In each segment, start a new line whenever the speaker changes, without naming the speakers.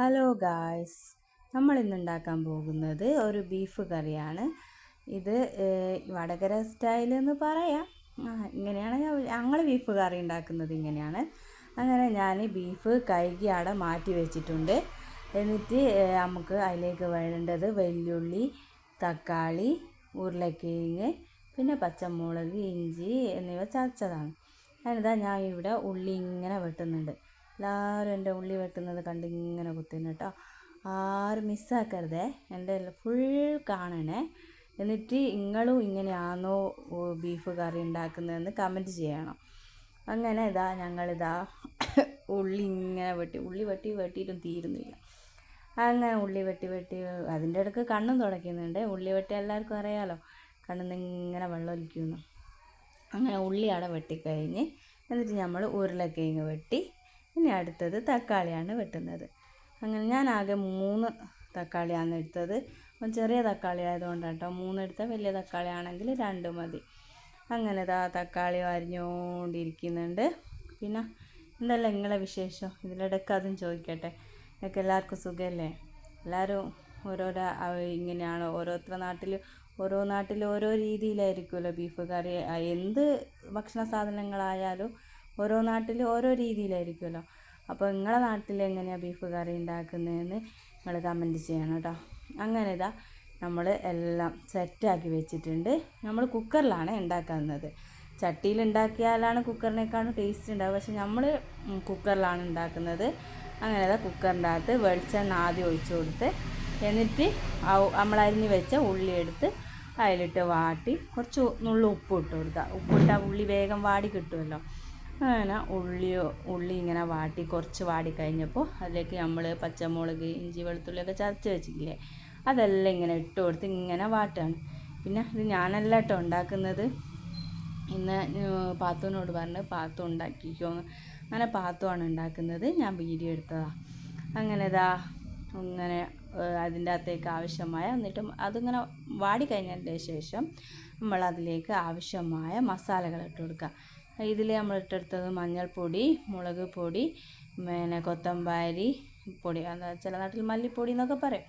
Hello guys, നമ്മൾ ഇന്ന് ഉണ്ടാക്കാൻ പോകുന്നത് ഒരു ബീഫ് കറിയാണ്. ഇത് വടകര സ്റ്റൈൽ എന്ന് പറയാം. ഇങ്ങനെയാണ് ഞങ്ങൾ ബീഫ് കറി ഉണ്ടാക്കുന്നത്. ഇങ്ങനെയാണ്. അങ്ങനെ ഞാൻ ബീഫ് കഴുകി അവിടെ മാറ്റി വെച്ചിട്ടുണ്ട്. എന്നിട്ട് നമുക്ക് അതിലേക്ക് വേണ്ടത് വെല്ലുള്ളി, തക്കാളി, ഉരുളക്കിഴങ്ങ്, പിന്നെ പച്ചമുളക്, ഇഞ്ചി എന്നിവ ചതച്ചതാണ്. അതിനിതാ ഞാൻ ഇവിടെ ഉള്ളി ഇങ്ങനെ വെട്ടുന്നുണ്ട്. എല്ലാവരും എൻ്റെ ഉള്ളി വെട്ടുന്നത് കണ്ട് ഇങ്ങനെ കുത്തുന്നു കേട്ടോ. ആരും മിസ്സാക്കരുതേ, എൻ്റെ ഫുൾ കാണണേ. എന്നിട്ട് നിങ്ങളും ഇങ്ങനെയാണോ ബീഫ് കറി ഉണ്ടാക്കുന്നതെന്ന് കമൻറ്റ് ചെയ്യണം. അങ്ങനെ ഞങ്ങളിതാ ഉള്ളി ഇങ്ങനെ വെട്ടിയിട്ടും തീരുന്നില്ല. അങ്ങനെ ഉള്ളി വെട്ടി അതിൻ്റെ ഇടയ്ക്ക് കണ്ണും തുടയ്ക്കുന്നുണ്ട്. ഉള്ളി വെട്ടി എല്ലാവർക്കും അറിയാമല്ലോ, കണ്ണിൽ നിന്ന് ഇങ്ങനെ വെള്ളം ഒലിക്കുന്നു. അങ്ങനെ ഉള്ളി അവിടെ വെട്ടിക്കഴിഞ്ഞ് എന്നിട്ട് നമ്മൾ ഉരുളക്കിഴങ്ങ് വെട്ടി. ഇനി അടുത്തത് തക്കാളിയാണ് വെട്ടുന്നത്. അങ്ങനെ ഞാൻ ആകെ 3 തക്കാളിയാണ് എടുത്തത്. ചെറിയ തക്കാളി ആയതുകൊണ്ടാണ് കേട്ടോ 3 എടുത്താൽ. വലിയ തക്കാളി ആണെങ്കിൽ 2 മതി. അങ്ങനെ തക്കാളി അരിഞ്ഞുകൊണ്ടിരിക്കുന്നുണ്ട്. പിന്നെ എന്തല്ല നിങ്ങളെ വിശേഷം? ഇതിലിടയ്ക്ക് അതും ചോദിക്കട്ടെ. നിങ്ങൾക്ക് എല്ലാവർക്കും സുഖമല്ലേ? എല്ലാവരും ഓരോരോ ഇങ്ങനെയാണോ? ഓരോ നാട്ടിൽ ഓരോ രീതിയിലായിരിക്കുമല്ലോ ബീഫ് കറി. എന്ത് ഭക്ഷണ സാധനങ്ങളായാലും ഓരോ നാട്ടിൽ ഓരോ രീതിയിലായിരിക്കുമല്ലോ. അപ്പോൾ നിങ്ങളെ നാട്ടിൽ എങ്ങനെയാണ് ബീഫ് കറി ഉണ്ടാക്കുന്നതെന്ന് നിങ്ങൾ കമൻറ്റ് ചെയ്യണം കേട്ടോ. അങ്ങനെ നമ്മൾ എല്ലാം സെറ്റാക്കി വെച്ചിട്ടുണ്ട്. നമ്മൾ കുക്കറിലാണ് ഉണ്ടാക്കുന്നത്. ചട്ടിയിൽ ഉണ്ടാക്കിയാലാണ് കുക്കറിനേക്കാളും ടേസ്റ്റ് ഉണ്ടാവുക. പക്ഷെ നമ്മൾ കുക്കറിലാണ് ഉണ്ടാക്കുന്നത്. അങ്ങനെ കുക്കറിൻ്റെ അകത്ത് വെളിച്ചെണ്ണ ആദ്യം ഒഴിച്ചു കൊടുത്ത്, എന്നിട്ട് നമ്മൾ അരിഞ്ഞ് വെച്ച ഉള്ളി എടുത്ത് അതിലിട്ട് വാട്ടി കുറച്ച് നുള്ളു ഉപ്പ് ഇട്ട് കൊടുക്കുക. ഉപ്പിട്ടാൽ ഉള്ളി വേഗം വാടി കിട്ടുമല്ലോ. അങ്ങനെ ഉള്ളി ഇങ്ങനെ വാട്ടി കുറച്ച് വാടി കഴിഞ്ഞപ്പോൾ അതിലേക്ക് നമ്മൾ പച്ചമുളക്, ഇഞ്ചി, വെളുത്തുള്ളിയൊക്കെ ചതച്ച് വെച്ചിട്ടില്ലേ, അതെല്ലാം ഇങ്ങനെ ഇട്ട് കൊടുത്ത് ഇങ്ങനെ വാട്ടുകയാണ്. പിന്നെ ഇത് ഞാനല്ല കേട്ടോ ഉണ്ടാക്കുന്നത്. ഇന്ന് പാത്തുവിനോട് പറഞ്ഞ് പാത്തു ഉണ്ടാക്കിക്കോന്ന്. അങ്ങനെ പാത്തുവാണ് ഉണ്ടാക്കുന്നത്. ഞാൻ വീഡിയോ എടുത്തതാണ്. അങ്ങനെ ഇങ്ങനെ അതിൻ്റെ അകത്തേക്ക് ആവശ്യമായ, എന്നിട്ടും അതിങ്ങനെ വാടിക്കഴിഞ്ഞതിൻ്റെ ശേഷം നമ്മൾ അതിലേക്ക് ആവശ്യമായ മസാലകൾ ഇട്ട് കൊടുക്കുക. ഇതിൽ നമ്മൾ ഇട്ടെടുത്തത് മഞ്ഞൾപ്പൊടി, മുളക് പൊടി, പിന്നെ കൊത്തമ്പാരി പൊടി, ചില നാട്ടിൽ മല്ലിപ്പൊടി എന്നൊക്കെ പറയും.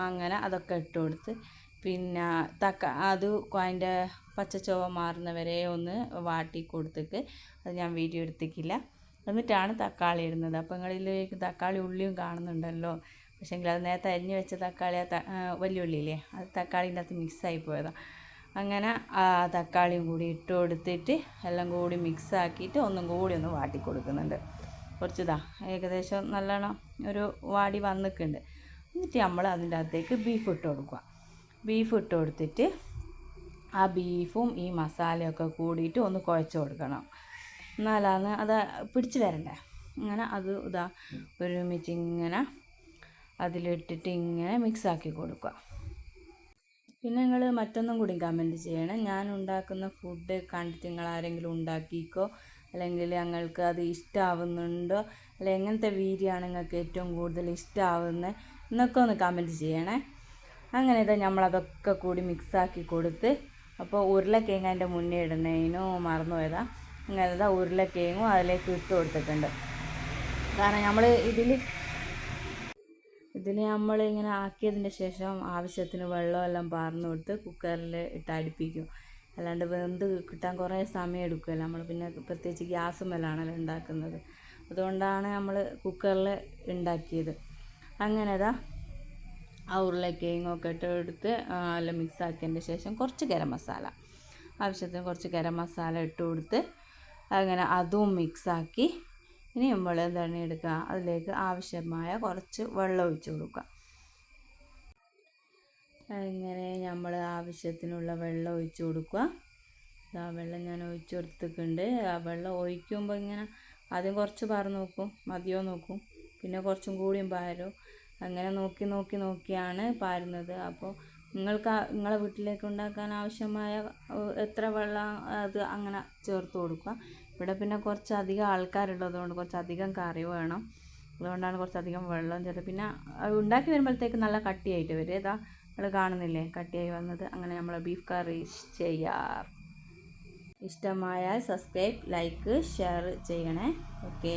അങ്ങനെ അതൊക്കെ ഇട്ട് കൊടുത്ത്, പിന്നെ അത് അതിൻ്റെ പച്ചച്ചുവ മാറുന്നവരെ ഒന്ന് വാട്ടി കൊടുത്തിട്ട്, അത് ഞാൻ വീഡിയോ എടുത്തിട്ടില്ല. എന്നിട്ടാണ് തക്കാളി ഇടുന്നത്. അപ്പോൾ നിങ്ങളിലേക്ക് തക്കാളി ഉള്ളിയും കാണുന്നുണ്ടല്ലോ. പക്ഷേങ്കിൽ അത് നേരത്തെ അരിഞ്ഞ് വെച്ച തക്കാളി, വലിയ ഉള്ളിയില്ലേ, അത് തക്കാളീൻ്റെ അകത്ത് മിക്സായി പോയതാണ്. അങ്ങനെ തക്കാളിയും കൂടി ഇട്ട് കൊടുത്തിട്ട് എല്ലാം കൂടി മിക്സാക്കിയിട്ട് ഒന്നും കൂടി ഒന്ന് വാട്ടി കൊടുക്കുന്നുണ്ട്. കുറച്ച് ഏകദേശം നല്ലോണം ഒരു വാടി വന്നിട്ടുണ്ട്. എന്നിട്ട് നമ്മൾ അതിൻ്റെ അകത്തേക്ക് ബീഫ് ഇട്ട് കൊടുക്കുക. ബീഫ് ഇട്ട് കൊടുത്തിട്ട് ആ ബീഫും ഈ മസാലയൊക്കെ കൂടിയിട്ട് ഒന്ന് കുഴച്ച് കൊടുക്കണം. എന്നാലാണ് അത് പിടിച്ച് വരണ്ടേ. അങ്ങനെ അത് ഒരുമിച്ച് ഇങ്ങനെ അതിലിട്ടിട്ട് ഇങ്ങനെ മിക്സാക്കി കൊടുക്കുക. പിന്നെ നിങ്ങൾ മറ്റൊന്നും കൂടി കമൻറ്റ് ചെയ്യണം. ഞാൻ ഉണ്ടാക്കുന്ന ഫുഡ് കണ്ടിട്ട് നിങ്ങൾ ആരെങ്കിലും ഉണ്ടാക്കിക്കോ, അല്ലെങ്കിൽ ഞങ്ങൾക്ക് അത് ഇഷ്ടമാവുന്നുണ്ടോ, അല്ലെങ്കിൽ എങ്ങനത്തെ വീഡിയോ ആണ് നിങ്ങൾക്ക് ഏറ്റവും കൂടുതൽ ഇഷ്ടമാവുന്നത് എന്നൊക്കെ ഒന്ന് കമൻറ്റ് ചെയ്യണേ. അങ്ങനെ നമ്മളതൊക്കെ കൂടി മിക്സാക്കി കൊടുത്ത്, അപ്പോൾ ഉരുളക്കിഴങ്ങ് അതിൻ്റെ മുന്നേ ഇടുന്നതിനോ മറന്നു പോയതാണ്. അങ്ങനെ ഉരുളക്കിഴങ്ങും അതിലേക്ക് ഇട്ട് കൊടുത്തിട്ടുണ്ട്. കാരണം നമ്മൾ ഇതിൽ നമ്മളിങ്ങനെ ആക്കിയതിൻ്റെ ശേഷം ആവശ്യത്തിന് വെള്ളമെല്ലാം പാർന്ന് കൊടുത്ത് കുക്കറിൽ ഇട്ട് അടുപ്പിക്കും. അല്ലാണ്ട് വെന്ത് കിട്ടാൻ കുറേ സമയം എടുക്കുമല്ലോ. നമ്മൾ പിന്നെ പ്രത്യേകിച്ച് ഗ്യാസുമേലാണല്ലോ ഉണ്ടാക്കുന്നത്. അതുകൊണ്ടാണ് നമ്മൾ കുക്കറിൽ ഉണ്ടാക്കിയത്. അങ്ങനെ ആ ഉരുളക്കിഴങ്ങൊക്കെ ഇട്ടെടുത്ത് എല്ലാം മിക്സാക്കിയതിൻ്റെ ശേഷം കുറച്ച് ഗരം മസാല, ആവശ്യത്തിന് കുറച്ച് ഗരം മസാല ഇട്ട് കൊടുത്ത് അങ്ങനെ അതും മിക്സാക്കി. ഇനി നമ്മൾ എന്താണ് എടുക്കുക, അതിലേക്ക് ആവശ്യമായ കുറച്ച് വെള്ളം ഒഴിച്ച് കൊടുക്കുക. അങ്ങനെ നമ്മൾ ആവശ്യത്തിനുള്ള വെള്ളം ഒഴിച്ച് കൊടുക്കുക. ആ വെള്ളം ഞാൻ ഒഴിച്ച് കൊടുത്തിട്ടുണ്ട്. ആ വെള്ളം ഒഴിക്കുമ്പോൾ ഇങ്ങനെ ആദ്യം കുറച്ച് പാർന്ന് നോക്കും, മതിയോ നോക്കും, പിന്നെ കുറച്ചും കൂടിയും പാരും. അങ്ങനെ നോക്കിയാണ് പാരുന്നത്. അപ്പോൾ നിങ്ങളെ വീട്ടിലേക്ക് ഉണ്ടാക്കാൻ ആവശ്യമായ എത്ര വെള്ളം അത് അങ്ങനെ ചേർത്ത് കൊടുക്കുക. ഇവിടെ പിന്നെ കുറച്ചധികം ആൾക്കാരുള്ളതുകൊണ്ട് കുറച്ചധികം കറി വേണം. അതുകൊണ്ടാണ് കുറച്ചധികം വെള്ളം ചേർത്ത്. പിന്നെ ഉണ്ടാക്കി വരുമ്പോഴത്തേക്ക് നല്ല കട്ടിയായിട്ട് വരും. നിങ്ങൾ കാണുന്നില്ലേ കട്ടിയായി വന്നത്. അങ്ങനെ നമ്മൾ ബീഫ് കറി ചെയ്യാം. ഇഷ്ടമായാൽ സബ്സ്ക്രൈബ്, ലൈക്ക്, ഷെയർ ചെയ്യണേ. ഓക്കെ.